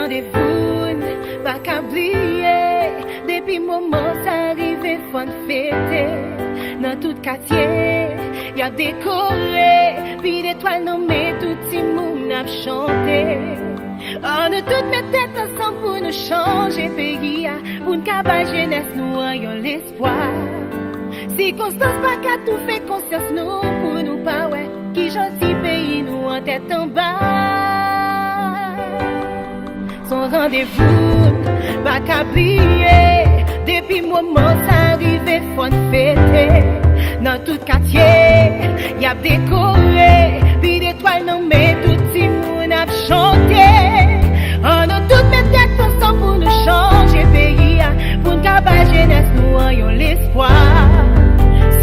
rendez-vous, pas qu'à oublier. Depuis moment ça arrive, faut fêter. Dans tout quartier, y a décoré, puis l'étoile nommée, tout le monde a chanté. On a toutes mes têtes ensemble pour nous changer pays, pour nous cabaye jeunesse, nous ayons l'espoir. Si Constance pas qu'à tout fait conscience, nous, pour nous pas, ouais, qui gentil pays, nous en tête en bas. Son rendez-vous, pas qu'à oublier. Depuis moment ça arrive, faut nous fêter. Dans tout quartier, y a décoré, puis d'étoiles nommées, tout le monde a chanté. On a toutes mes têtes ensemble pour nous changer pays, pour nous cabaye jeunesse, nous ayons l'espoir.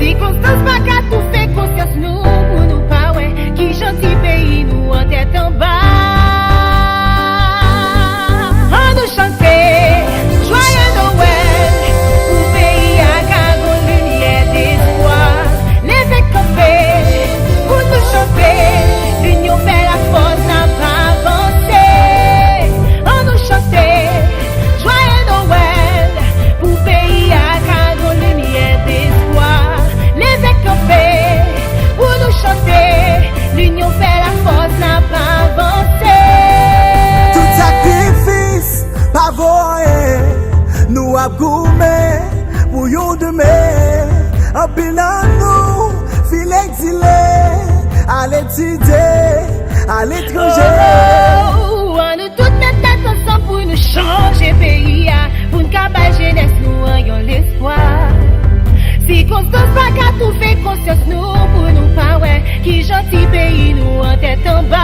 Si Constance pas qu'à tout fait conscience, nous, pour nous pas, ouais, qui gentil pays, nous en tête en bas. On nous chanter, joyeux Noël, pour pays à Cagon, lumière d'espoir. Les écopés, pour nous chanter, l'union fait la force, n'a pas avancé. On nous chanter, joyeux Noël, pour pays à Cagon, lumière d'espoir. Les écopés, pour nous chanter, l'union fait la force, n'a pas avancé. Tout sacrifice, pas voyer, nous a gourmet, pour yon demain. En bilan nous, fil exilé, à l'étudier, à l'étranger. Oh, on nous toutes mes têtes ensemble pour nous changer pays, pour nous cabaye jeunesse, nous ayons l'espoir. Si Constance pas qu'à tout fait conscience, nous, pour nous pas, ouais, qui gentil pays, nous en tête en bas.